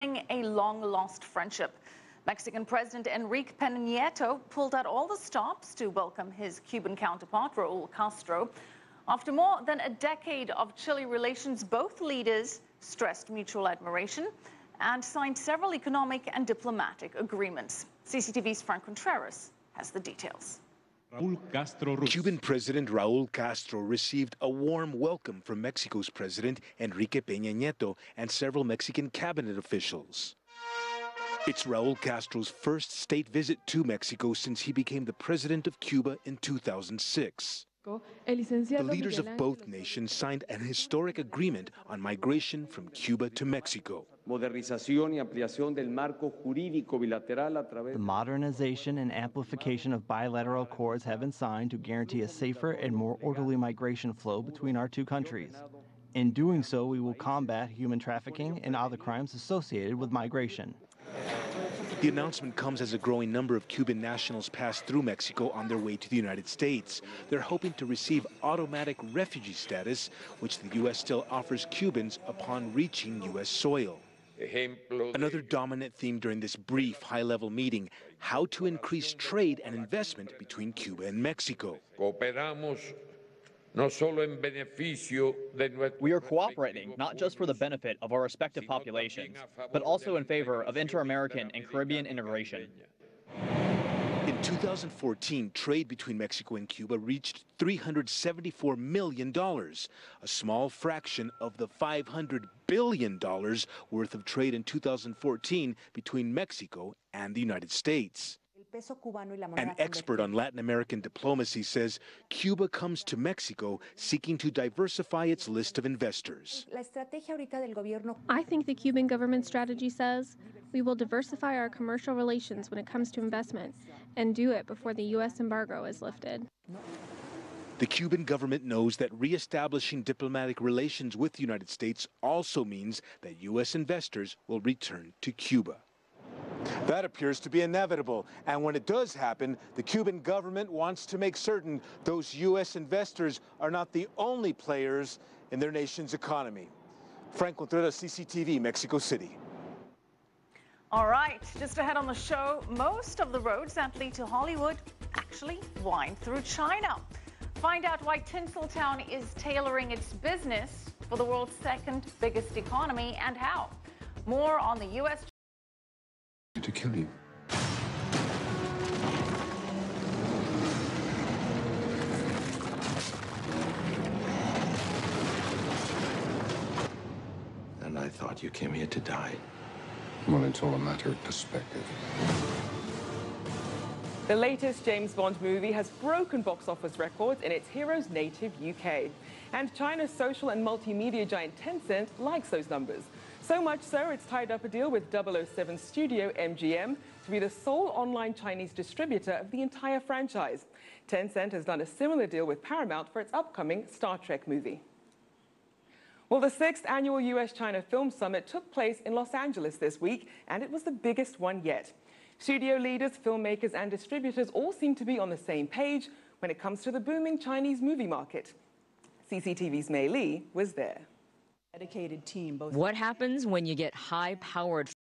A long-lost friendship. Mexican President Enrique Peña Nieto pulled out all the stops to welcome his Cuban counterpart, Raul Castro. After more than a decade of chilly relations, both leaders stressed mutual admiration and signed several economic and diplomatic agreements. CCTV's Frank Contreras has the details. Cuban President Raul Castro received a warm welcome from Mexico's President Enrique Peña Nieto and several Mexican cabinet officials. It's Raul Castro's first state visit to Mexico since he became the president of Cuba in 2006. The leaders of both nations signed an historic agreement on migration from Cuba to Mexico. The modernization and amplification of bilateral accords have been signed to guarantee a safer and more orderly migration flow between our two countries. In doing so, we will combat human trafficking and other crimes associated with migration. The announcement comes as a growing number of Cuban nationals pass through Mexico on their way to the United States. They're hoping to receive automatic refugee status, which the U.S. still offers Cubans upon reaching U.S. soil. Another dominant theme during this brief high-level meeting, how to increase trade and investment between Cuba and Mexico. We are cooperating not just for the benefit of our respective populations, but also in favor of inter-American and Caribbean integration. In 2014, trade between Mexico and Cuba reached $374 million, a small fraction of the $500 billion worth of trade in 2014 between Mexico and the United States. An expert on Latin American diplomacy says Cuba comes to Mexico seeking to diversify its list of investors. I think the Cuban government strategy says we will diversify our commercial relations when it comes to investment and do it before the U.S. embargo is lifted. The Cuban government knows that reestablishing diplomatic relations with the United States also means that U.S. investors will return to Cuba. That appears to be inevitable, and when it does happen, the Cuban government wants to make certain those U.S. investors are not the only players in their nation's economy. Frank Contreras, CCTV, Mexico City. All right, just ahead on the show, most of the roads that lead to Hollywood actually wind through China. Find out why Tinseltown is tailoring its business for the world's second biggest economy and how. More on the U.S. to kill you. And I thought you came here to die. Well, it's all a matter of perspective. The latest James Bond movie has broken box office records in its hero's native UK. And China's social and multimedia giant Tencent likes those numbers. So much so, it's tied up a deal with 007 studio MGM to be the sole online Chinese distributor of the entire franchise. Tencent has done a similar deal with Paramount for its upcoming Star Trek movie. Well, the 6th annual US-China Film Summit took place in Los Angeles this week, and it was the biggest one yet. Studio leaders, filmmakers, and distributors all seem to be on the same page when it comes to the booming Chinese movie market. CCTV's Mei Li was there. What happens when you get high-powered